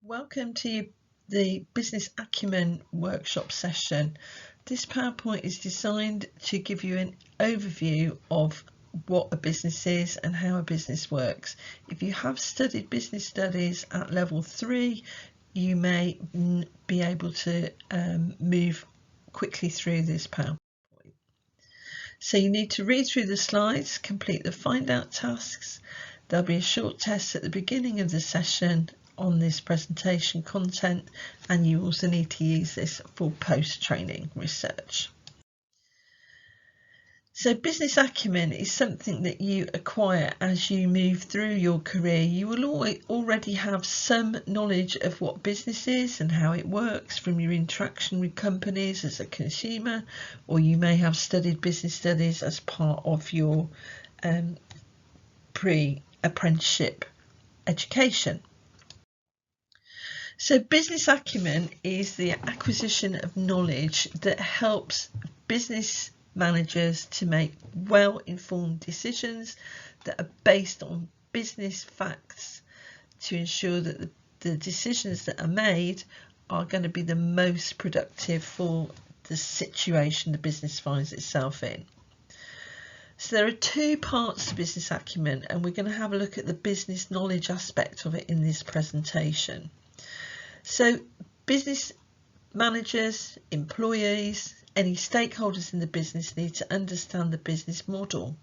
Welcome to the Business Acumen workshop session. This PowerPoint is designed to give you an overview of what a business is and how a business works. If you have studied business studies at level 3, you may be able to move quickly through this PowerPoint. So you need to read through the slides, complete the find out tasks. There'll be a short test at the beginning of the session on this presentation content, and you also need to use this for post-training research. So business acumen is something that you acquire as you move through your career. You will already have some knowledge of what business is and how it works from your interaction with companies as a consumer, or you may have studied business studies as part of your pre-apprenticeship education. So business acumen is the acquisition of knowledge that helps business managers to make well-informed decisions that are based on business facts to ensure that the decisions that are made are going to be the most productive for the situation the business finds itself in. So there are two parts to business acumen, and we're going to have a look at the business knowledge aspect of it in this presentation. So business managers, employees, any stakeholders in the business need to understand the business model.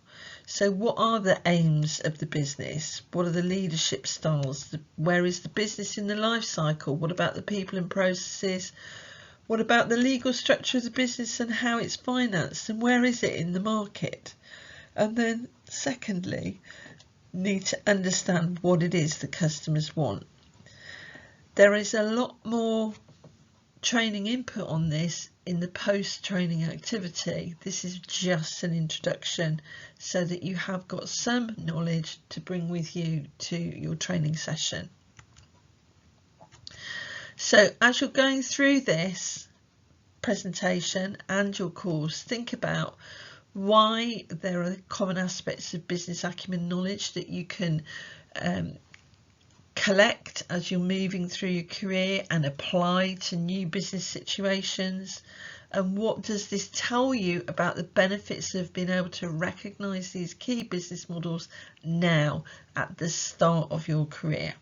So what are the aims of the business? What are the leadership styles? Where is the business in the life cycle? What about the people and processes? What about the legal structure of the business and how it's financed, and where is it in the market? And then secondly, need to understand what it is the customers want. There is a lot more training input on this in the post-training activity. This is just an introduction so that you have got some knowledge to bring with you to your training session. So as you're going through this presentation and your course, think about why there are common aspects of business acumen knowledge that you can collect as you're moving through your career and apply to new business situations. And what does this tell you about the benefits of being able to recognise these key business models now at the start of your career?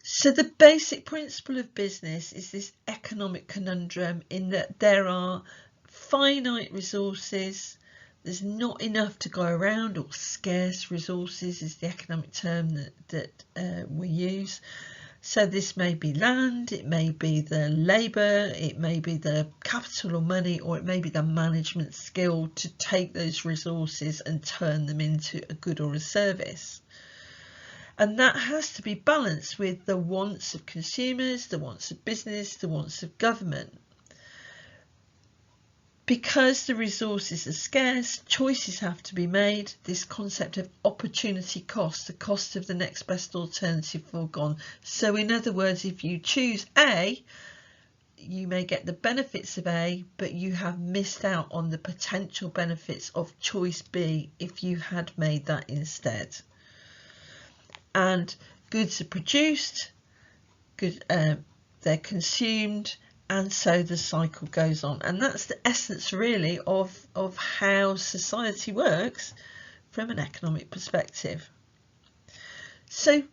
So the basic principle of business is this economic conundrum in that there are finite resources. There's not enough to go around, or scarce resources is the economic term that we use. So this may be land, it may be the labour, it may be the capital or money, or it may be the management skill to take those resources and turn them into a good or a service. And that has to be balanced with the wants of consumers, the wants of business, the wants of government. Because the resources are scarce, choices have to be made. This concept of opportunity cost, the cost of the next best alternative foregone. So in other words, if you choose A, you may get the benefits of A, but you have missed out on the potential benefits of choice B if you had made that instead. And goods are produced, they're consumed, and so the cycle goes on. And that's the essence really of how society works from an economic perspective. So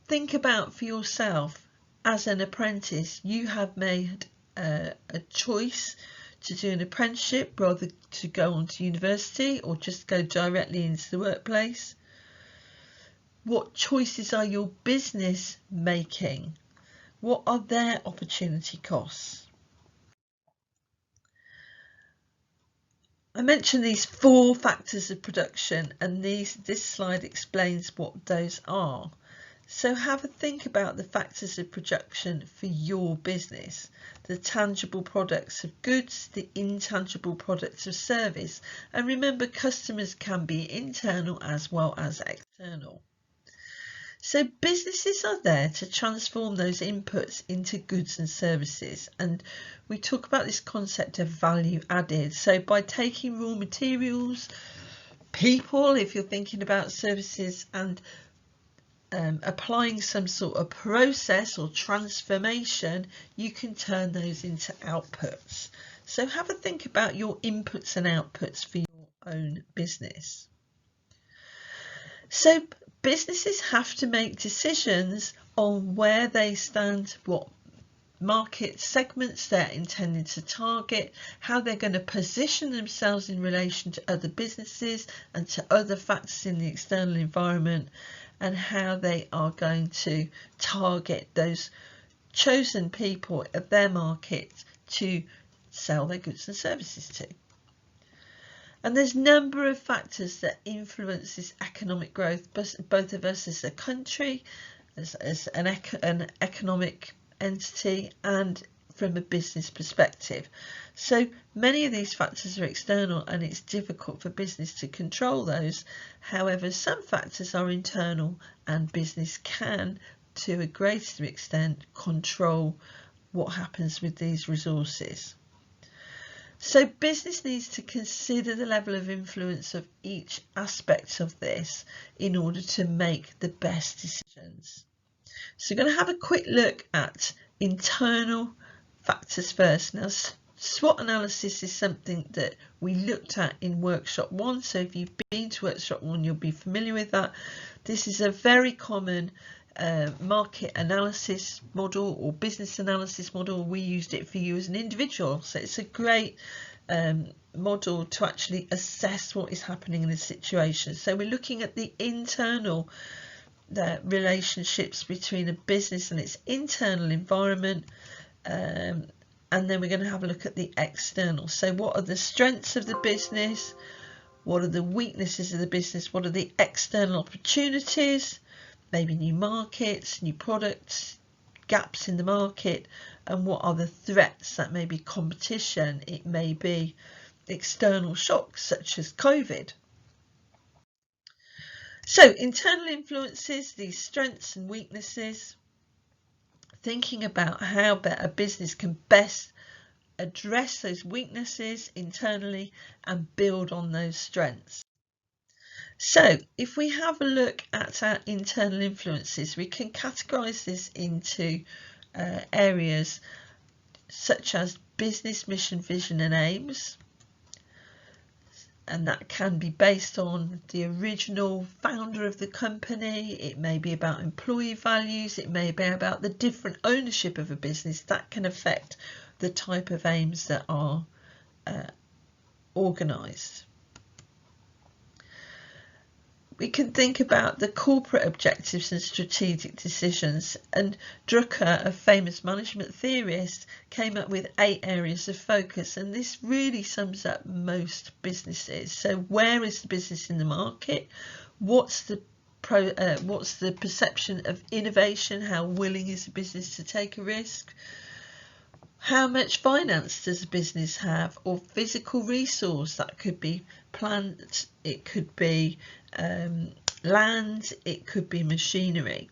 think about for yourself, as an apprentice, you have made a choice to do an apprenticeship rather to go on to university or just go directly into the workplace. What choices are your business making? What are their opportunity costs? I mentioned these 4 factors of production, and this slide explains what those are. So have a think about the factors of production for your business, the tangible products of goods, the intangible products of service, and remember, customers can be internal as well as external. So businesses are there to transform those inputs into goods and services, and we talk about this concept of value added. So by taking raw materials, people, if you're thinking about services, and applying some sort of process or transformation, you can turn those into outputs. So have a think about your inputs and outputs for your own business. So businesses have to make decisions on where they stand, what market segments they're intending to target, how they're going to position themselves in relation to other businesses and to other factors in the external environment, and how they are going to target those chosen people of their market to sell their goods and services to. And there's a number of factors that influence this economic growth, both of us as a country, as an economic entity, and from a business perspective. So many of these factors are external and it's difficult for business to control those. However, some factors are internal and business can, to a greater extent, control what happens with these resources. So business needs to consider the level of influence of each aspect of this in order to make the best decisions. So we're going to have a quick look at internal factors first. Now, SWOT analysis is something that we looked at in workshop 1. So if you've been to workshop 1, you'll be familiar with that. This is a very common market analysis model or business analysis model. We used it for you as an individual, so it's a great model to actually assess what is happening in a situation. So we're looking at the internal relationships between a business and its internal environment, and then we're going to have a look at the external. So what are the strengths of the business, what are the weaknesses of the business, what are the external opportunities, maybe new markets, new products, gaps in the market, and what are the threats? That may be competition, it may be external shocks such as COVID. So internal influences, these strengths and weaknesses, thinking about how a business can best address those weaknesses internally and build on those strengths. So if we have a look at our internal influences, we can categorise this into areas such as business mission, vision and aims, and that can be based on the original founder of the company. It may be about employee values, it may be about the different ownership of a business. That can affect the type of aims that are organised. We can think about the corporate objectives and strategic decisions, and Drucker, a famous management theorist, came up with 8 areas of focus, and this really sums up most businesses. So where is the business in the market? What's the perception of innovation? How willing is the business to take a risk? How much finance does a business have, or physical resource? That could be plant, it could be land, it could be machinery.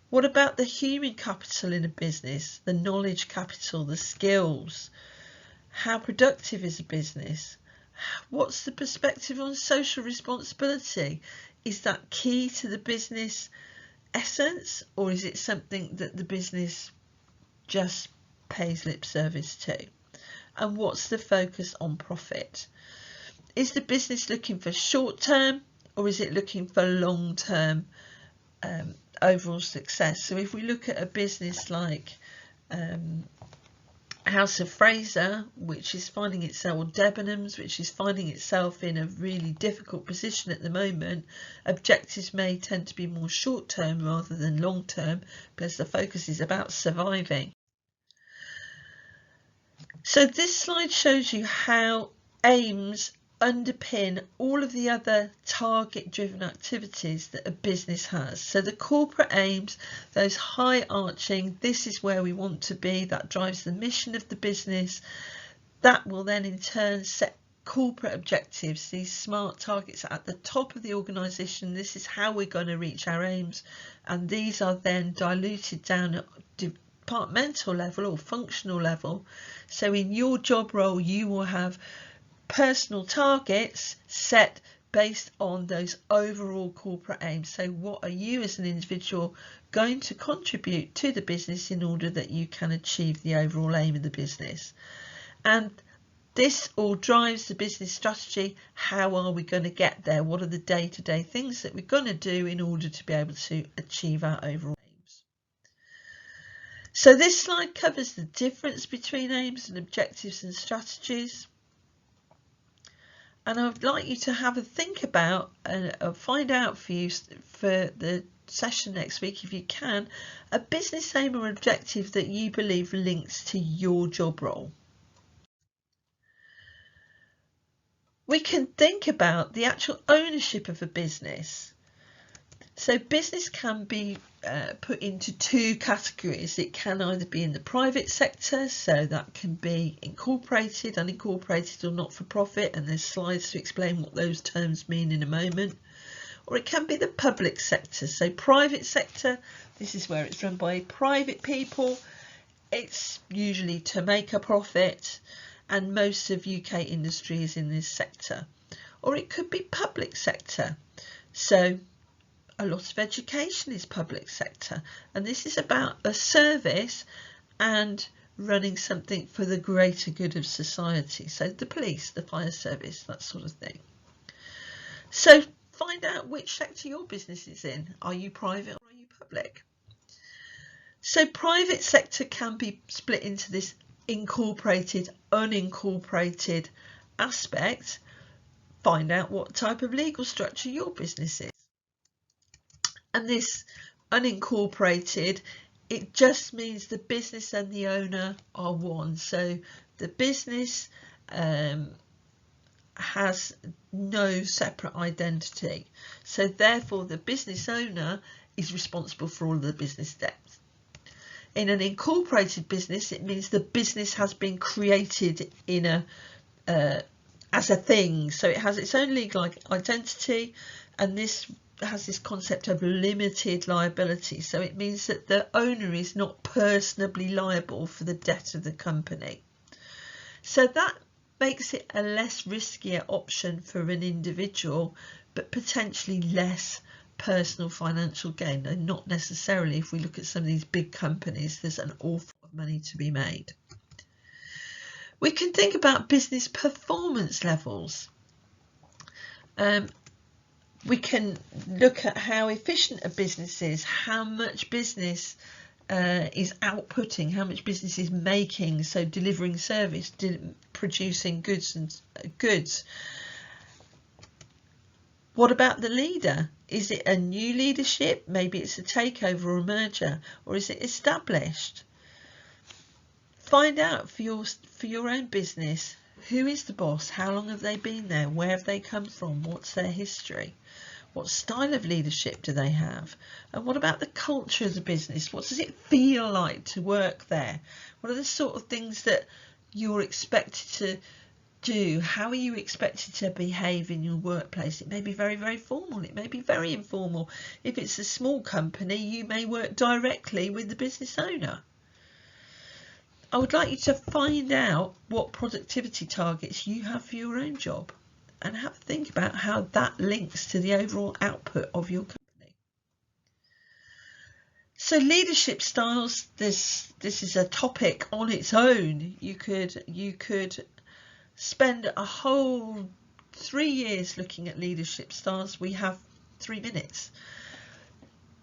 What about the human capital in a business, the knowledge capital, the skills? How productive is a business? What's the perspective on social responsibility? Is that key to the business essence, or is it something that the business just pays lip service to? And what's the focus on profit? Is the business looking for short term, or is it looking for long term overall success? So if we look at a business like House of Fraser, which is finding itself, or Debenhams, which is finding itself in a really difficult position at the moment, objectives may tend to be more short term rather than long term, because the focus is about surviving. So this slide shows you how aims underpin all of the other target-driven activities that a business has. So the corporate aims, those high-arching, this is where we want to be, that drives the mission of the business. That will then in turn set corporate objectives, these SMART targets at the top of the organisation. This is how we're going to reach our aims, and these are then diluted down at departmental level or functional level. So in your job role, you will have personal targets set based on those overall corporate aims. So what are you as an individual going to contribute to the business in order that you can achieve the overall aim of the business? And this all drives the business strategy. How are we going to get there? What are the day-to-day things that we're going to do in order to be able to achieve our overall aims? So this slide covers the difference between aims and objectives and strategies. And I would like you to have a think about and find out for you for the session next week, if you can, a business aim or objective that you believe links to your job role. We can think about the actual ownership of a business. So business can be put into two categories. It can either be in the private sector, so that can be incorporated, unincorporated or not-for-profit, and there's slides to explain what those terms mean in a moment. Or it can be the public sector. So private sector, this is where it's run by private people. It's usually to make a profit, and most of UK industry is in this sector. Or it could be public sector. So a lot of education is public sector, and this is about a service and running something for the greater good of society. So the police, the fire service, that sort of thing. So find out which sector your business is in. Are you private or are you public? So private sector can be split into this incorporated, unincorporated aspect. Find out what type of legal structure your business is. And this unincorporated, it just means the business and the owner are one. So the business has no separate identity. So therefore the business owner is responsible for all of the business debts. In an incorporated business, it means the business has been created in a as a thing. So it has its own legal identity, and this has this concept of limited liability. So it means that the owner is not personally liable for the debt of the company. So that makes it a less riskier option for an individual, but potentially less personal financial gain. And not necessarily, if we look at some of these big companies, there's an awful lot of money to be made. We can think about business performance levels. We can look at how efficient a business is, how much business is outputting, how much business is making, so delivering service, producing goods and goods. What about the leader? Is it a new leadership? Maybe it's a takeover or a merger, or is it established? Find out for your own business, who is the boss? How long have they been there? Where have they come from? What's their history? What style of leadership do they have? And what about the culture of the business? What does it feel like to work there? What are the sort of things that you're expected to do? How are you expected to behave in your workplace? It may be very, very formal. It may be very informal. If it's a small company, you may work directly with the business owner. I would like you to find out what productivity targets you have for your own job and have a think about how that links to the overall output of your company. So leadership styles, this is a topic on its own. You could spend a whole 3 years looking at leadership styles. We have 3 minutes.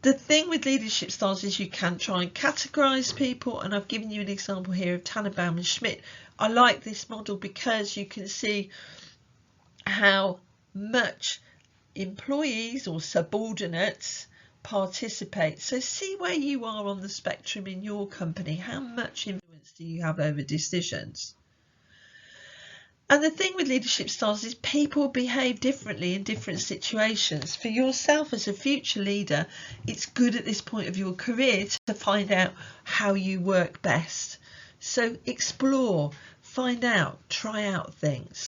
The thing with leadership styles is you can try and categorize people, and I've given you an example here of Tannenbaum and Schmidt. I like this model because you can see how much employees or subordinates participate. So see where you are on the spectrum in your company. How much influence do you have over decisions? And the thing with leadership styles is people behave differently in different situations. For yourself as a future leader, it's good at this point of your career to find out how you work best. So explore, find out, try out things.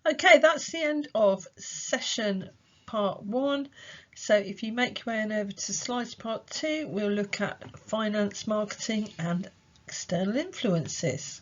Okay, that's the end of session part 1. So if you make your way on over to slides part 2, we'll look at finance, marketing and external influences.